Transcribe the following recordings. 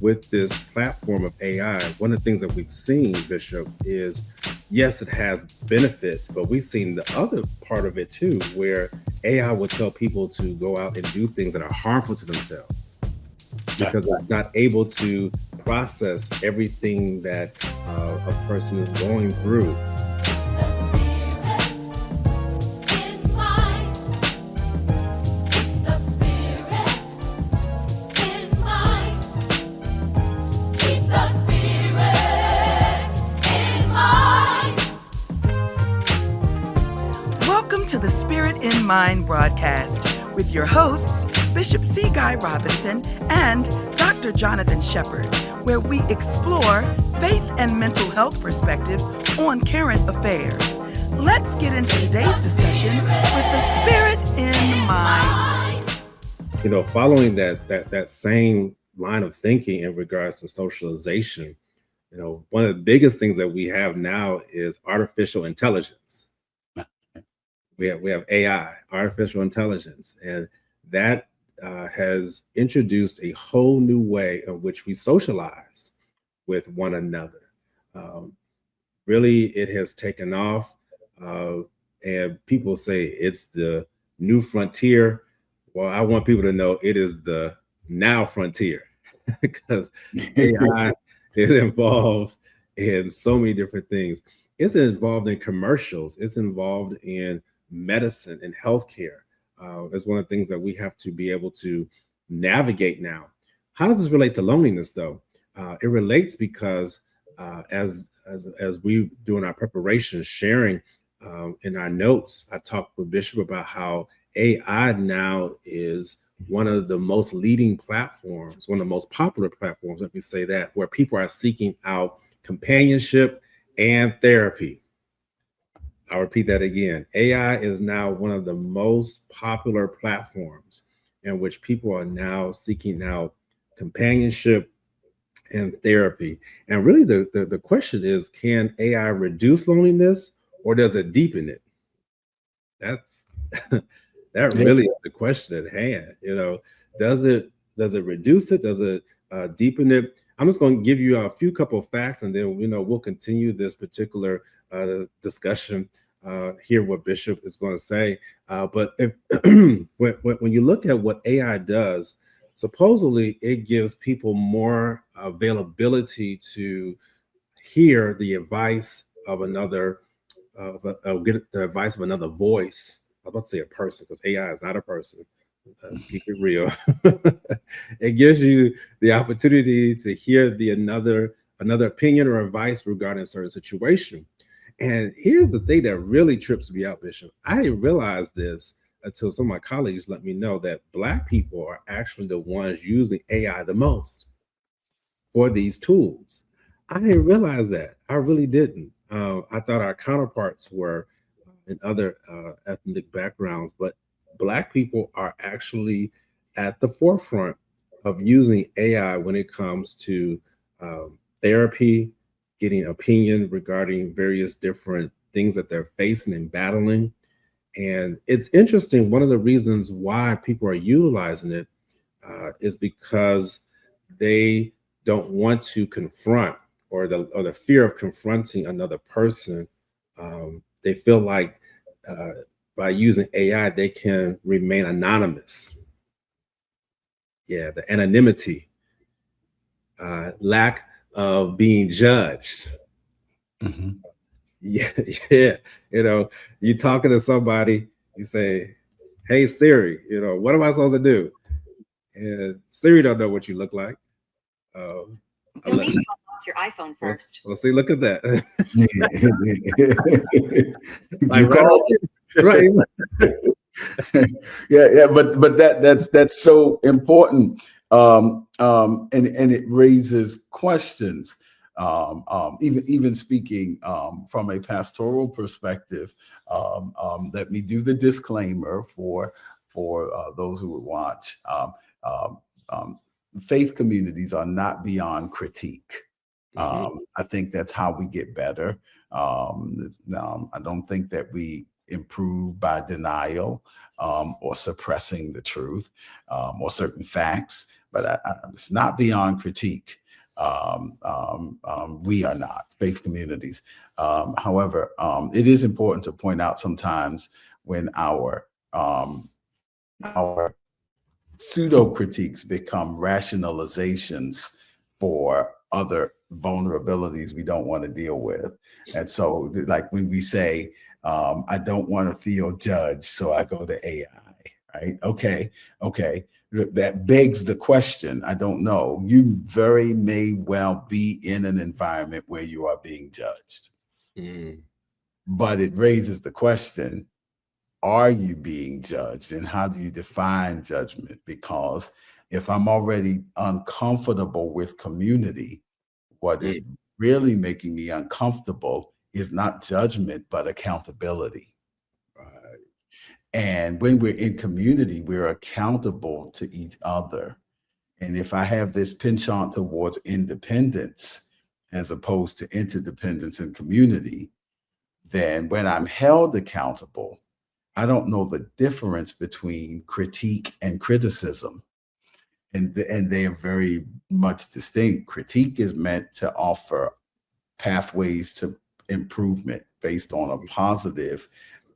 with this platform of AI, one of the things that we've seen, Bishop, is yes, it has benefits, but we've seen the other part of it too, where AI will tell people to go out and do things that are harmful to themselves because it's not able to process everything that a person is going through. To the Spirit in Mind broadcast with your hosts, Bishop C. Guy Robinson and Dr. Jonathan Shepard, where we explore faith and mental health perspectives on current affairs. Let's get into today's discussion with the Spirit in Mind. You know, following that same line of thinking in regards to socialization, you know, one of the biggest things that we have now is artificial intelligence. We have AI, artificial intelligence, and that has introduced a whole new way in which we socialize with one another. Really, it has taken off, and people say it's the new frontier. Well, I want people to know it is the now frontier because AI is involved in so many different things. It's involved in commercials. It's involved in medicine and healthcare. Is one of the things that we have to be able to navigate now. How does this relate to loneliness, though? It relates because as we doing our preparation, sharing in our notes, I talked with Bishop about how AI now is one of the most leading platforms, one of the most popular platforms, let me say that, where people are seeking out companionship and therapy. I'll repeat that again. AI is now one of the most popular platforms in which people are now seeking out companionship and therapy. And really the question is, can AI reduce loneliness or does it deepen it? That's that really is the question at hand. You know, does it reduce it? Does it deepen it? I'm just going to give you a few couple of facts, and then we'll continue this particular discussion. Hear what Bishop is going to say. But if when you look at what AI does, supposedly it gives people more availability to hear the advice of another, get the advice of another voice. I was about to say a person because AI is not a person. Let's keep it real. It gives you the opportunity to hear another opinion or advice regarding a certain situation. And here's the thing that really trips me out, Bishop. I didn't realize this until some of my colleagues let me know that Black people are actually the ones using AI the most for these tools. I didn't realize that. I really didn't. I thought our counterparts were in other ethnic backgrounds, but Black people are actually at the forefront of using AI when it comes to therapy, getting opinion regarding various different things that they're facing and battling. And it's interesting. One of the reasons why people are utilizing it is because they don't want to confront or the fear of confronting another person. They feel like by using AI, they can remain anonymous. Yeah, the anonymity, lack of being judged. Mm-hmm. Yeah. You talking to somebody, you say, "Hey Siri, what am I supposed to do?" And Siri don't know what you look like. You'll need to unlock your iPhone first. Well, see, look at that. You called it. Yeah, but that's so important, and it raises questions. Even speaking from a pastoral perspective, let me do the disclaimer for those who would watch. Faith communities are not beyond critique. I think that's how we get better. I don't think that we improved by denial or suppressing the truth or certain facts, but it's not beyond critique. We are not faith communities. However, it is important to point out sometimes when our pseudo critiques become rationalizations for other vulnerabilities we don't want to deal with. And so, like when we say, I don't want to feel judged, so I go to AI, right? Okay. That begs the question. I don't know. You very may well be in an environment where you are being judged. But it raises the question, are you being judged, and how do you define judgment? Because if I'm already uncomfortable with community, what is really making me uncomfortable is not judgment, but accountability. Right. And when we're in community, we're accountable to each other. And if I have this penchant towards independence as opposed to interdependence in community, then when I'm held accountable, I don't know the difference between critique and criticism. And they are very much distinct. Critique is meant to offer pathways to improvement based on a positive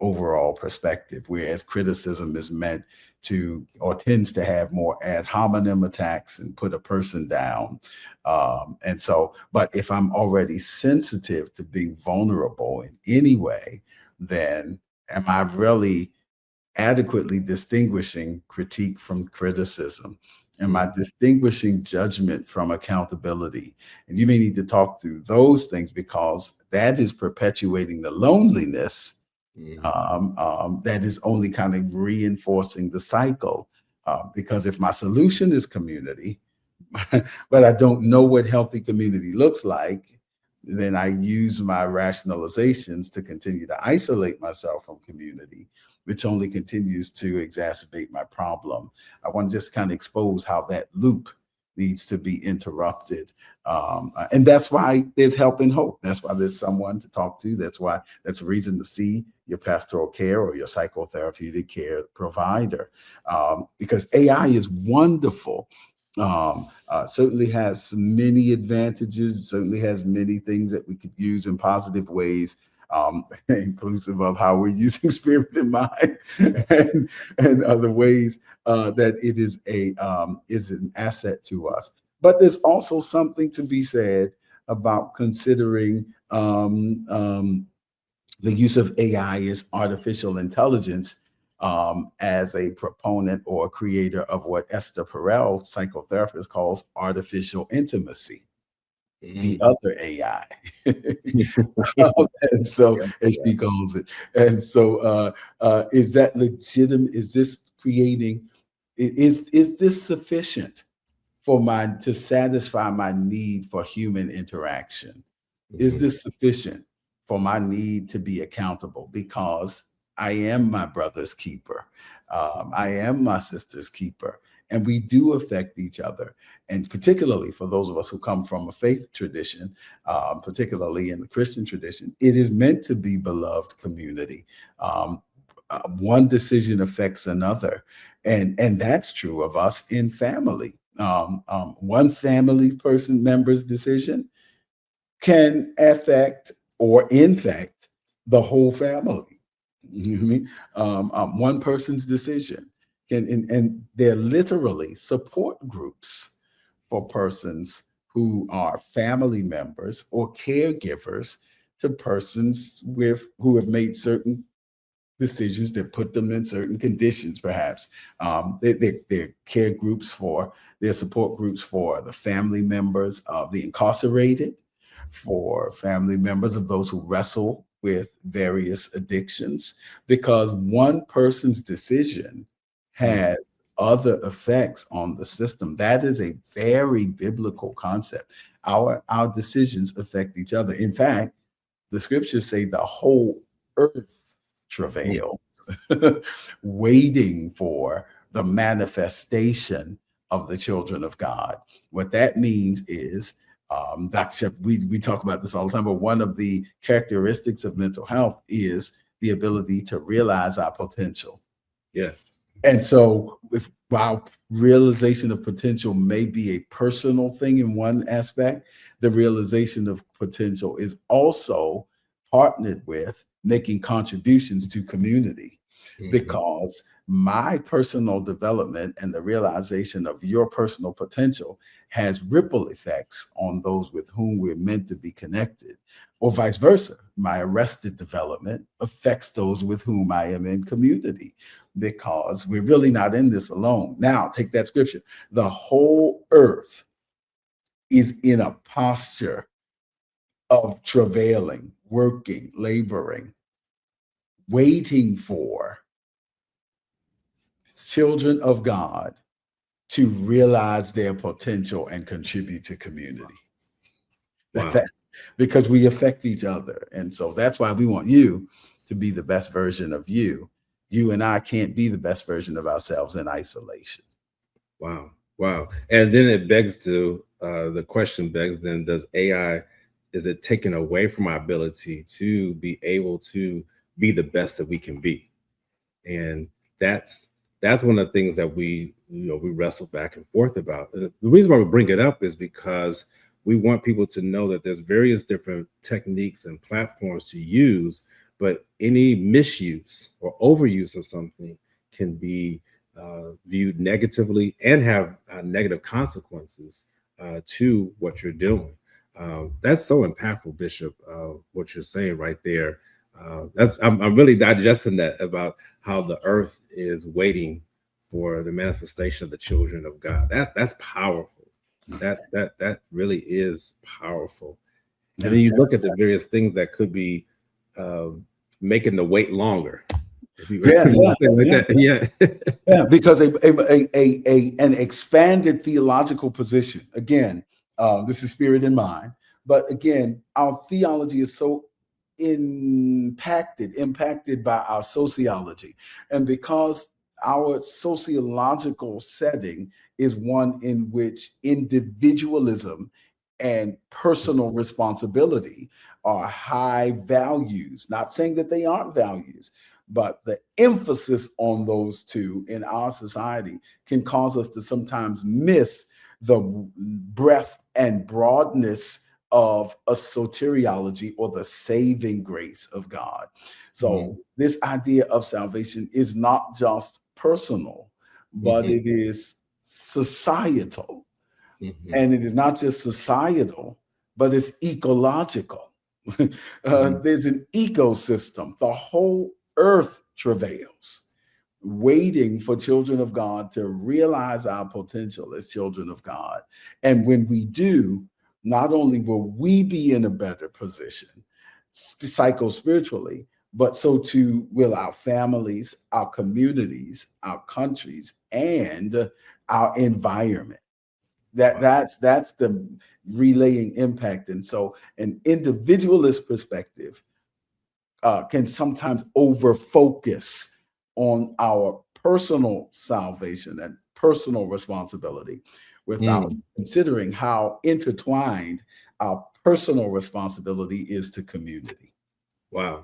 overall perspective, whereas criticism is meant to, or tends to have, more ad hominem attacks and put a person down. And so, but if I'm already sensitive to being vulnerable in any way, then am I really adequately distinguishing critique from criticism? Am I distinguishing judgment from accountability? And you may need to talk through those things, because that is perpetuating the loneliness that is only kind of reinforcing the cycle. Because if my solution is community, but I don't know what healthy community looks like, then I use my rationalizations to continue to isolate myself from community, which only continues to exacerbate my problem. I want to just kind of expose how that loop needs to be interrupted. And that's why there's help and hope. That's why there's someone to talk to. That's a reason to see your pastoral care or your psychotherapeutic care provider. Because AI is wonderful. Certainly has many advantages, certainly has many things that we could use in positive ways, inclusive of how we're using spirit and mind and other ways that it is an asset to us. But there's also something to be said about considering the use of AI as artificial intelligence as a proponent or a creator of what Esther Perel, psychotherapist, calls artificial intimacy. The other AI. And so, as she calls it. And so is that legitimate? Is this creating, is this sufficient to satisfy my need for human interaction? Is this sufficient for my need to be accountable? Because I am my brother's keeper. I am my sister's keeper. And we do affect each other. And particularly for those of us who come from a faith tradition, particularly in the Christian tradition, it is meant to be beloved community. One decision affects another. And that's true of us in family. One family member's decision can affect or infect the whole family. You know what I mean? One person's decision and they're literally support groups for persons who are family members or caregivers to persons who have made certain decisions that put them in certain conditions, perhaps. They're care groups they're support groups for the family members of the incarcerated, for family members of those who wrestle with various addictions, because one person's decision has other effects on the system. That is a very biblical concept. Our decisions affect each other. In fact, the scriptures say the whole earth travails, waiting for the manifestation of the children of God. What that means is, Dr. Shep, we talk about this all the time, but one of the characteristics of mental health is the ability to realize our potential. Yes. And so while realization of potential may be a personal thing in one aspect, the realization of potential is also partnered with making contributions to community, because my personal development and the realization of your personal potential has ripple effects on those with whom we're meant to be connected, or vice versa. My arrested development affects those with whom I am in community, because we're really not in this alone. Now, take that scripture. The whole earth is in a posture of travailing, working, laboring, waiting for children of God to realize their potential and contribute to community. Wow. Because we affect each other. And so that's why we want you to be the best version of you. You and I can't be the best version of ourselves in isolation. Wow. Wow. And then it begs to, the question begs then, does AI, is it taken away from our ability to be able to be the best that we can be? And that's one of the things that we wrestle back and forth about. And the reason why we bring it up is because we want people to know that there's various different techniques and platforms to use, but any misuse or overuse of something can be viewed negatively and have negative consequences to what you're doing. That's so impactful, Bishop, what you're saying right there. I'm really digesting that about how the earth is waiting for the manifestation of the children of God. That's powerful. That really is powerful. And then you look at the various things that could be making the wait longer. Yeah, because an expanded theological position. Again, this is spirit and mind. But again, our theology is so impacted by our sociology. And because our sociological setting is one in which individualism and personal responsibility are high values, not saying that they aren't values, but the emphasis on those two in our society can cause us to sometimes miss the breadth and broadness of a soteriology, or the saving grace of God. So this idea of salvation is not just personal, but it is societal. And it is not just societal, but it's ecological. There's an ecosystem. The whole earth travails, waiting for children of God to realize our potential as children of God. And when we do, not only will we be in a better position psycho-spiritually, but so too will our families, our communities, our countries, and our environment. That's the relaying impact. And so an individualist perspective can sometimes over focus on our personal salvation and personal responsibility without considering how intertwined our personal responsibility is to community. Wow.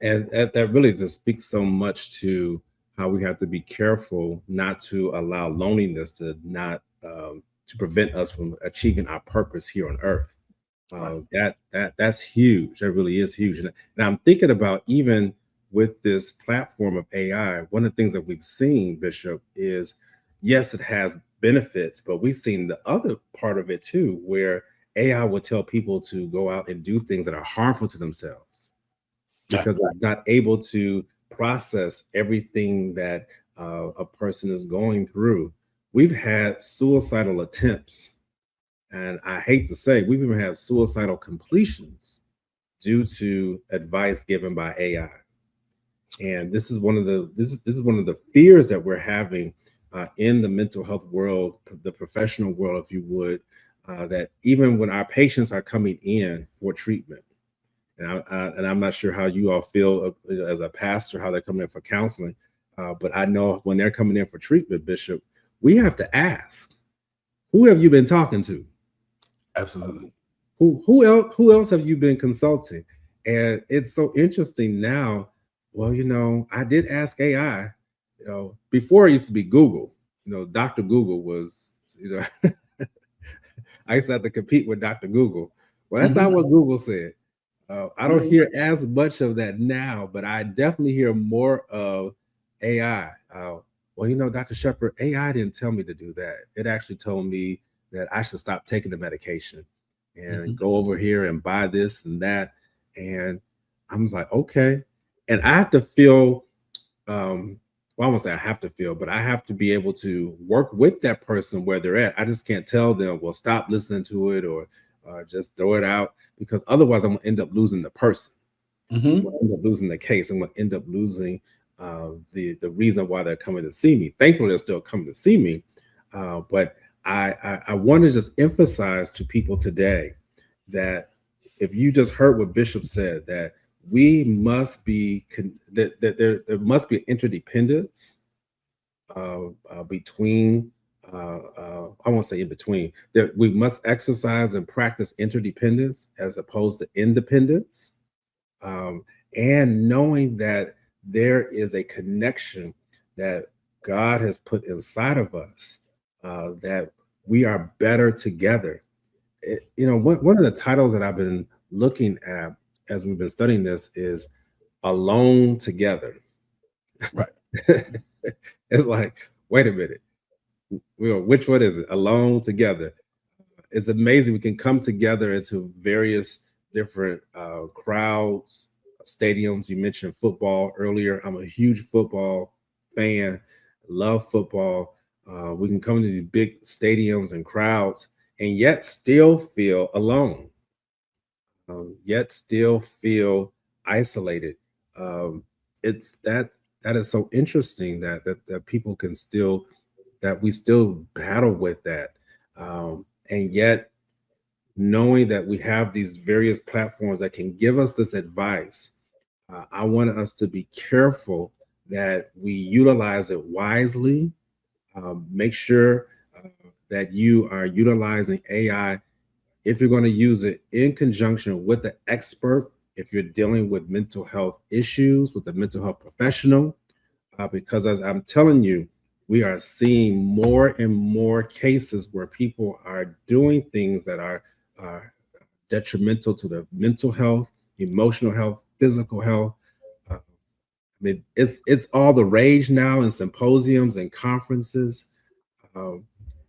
And that really just speaks so much to how we have to be careful not to allow loneliness to not to prevent us from achieving our purpose here on earth. That's huge. That really is huge. And I'm thinking about, even with this platform of AI, one of the things that we've seen, Bishop, is yes, it has benefits, but we've seen the other part of it too, where AI will tell people to go out and do things that are harmful to themselves because it's not able to process everything that a person is going through. We've had suicidal attempts, and I hate to say, we've even had suicidal completions due to advice given by AI. And this is one of the fears that we're having in the mental health world, the professional world, if you would, that even when our patients are coming in for treatment, and I'm not sure how you all feel as a pastor, how they're coming in for counseling, but I know when they're coming in for treatment, Bishop, we have to ask, who have you been talking to? Absolutely. Who else have you been consulting? And it's so interesting now well, I did ask AI, before it used to be Google, Dr. Google was, I used to have to compete with Dr. Google. Well, that's not Mhm. what Google said. I don't Mhm. hear as much of that now, but I definitely hear more of AI. Well, Dr. Shepard, AI didn't tell me to do that. It actually told me that I should stop taking the medication and Mhm. go over here and buy this and that. And I was like, okay. And I have to feel, well, I won't say I have to feel, but I have to be able to work with that person where they're at. I just can't tell them, well, stop listening to it or just throw it out, because otherwise I'm going to end up losing the person. I'm Mhm. going to end up losing the case. I'm going to end up losing the reason why they're coming to see me. Thankfully, they're still coming to see me. But I want to just emphasize to people today that if you just heard what Bishop said, that we must be that there must be interdependence between I won't say in between, that we must exercise and practice interdependence as opposed to independence, um, and knowing that there is a connection that God has put inside of us, that we are better together. One of the titles that I've been looking at as we've been studying this is Alone Together. Right. It's like, wait a minute, which one is it? Alone Together. It's amazing we can come together into various different crowds, stadiums. You mentioned football earlier. I'm a huge football fan, love football. We can come to these big stadiums and crowds and yet still feel alone, yet still feel isolated. It's that is so interesting that people can still, that we still battle with that, and yet knowing that we have these various platforms that can give us this advice. I want us to be careful that we utilize it wisely. Make sure that you are utilizing AI, if you're going to use it, in conjunction with the expert, if you're dealing with mental health issues with a mental health professional, because as I'm telling you, we are seeing more and more cases where people are doing things that are detrimental to their mental health, emotional health, physical health. I mean, it's all the rage now in symposiums and conferences. Um,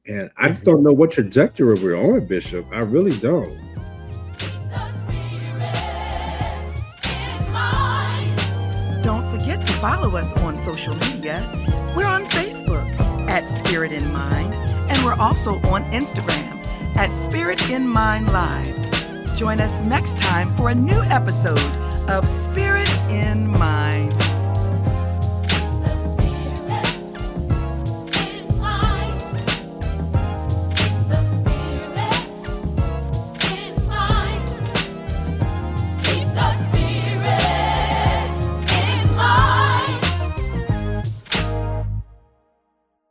and I just don't know what trajectory we're on, Bishop. I really don't. Don't forget to follow us on social media. We're on Facebook at Spirit in Mind, and we're also on Instagram at Spirit in Mind Live. Join us next time for a new episode of Spirit in Mind.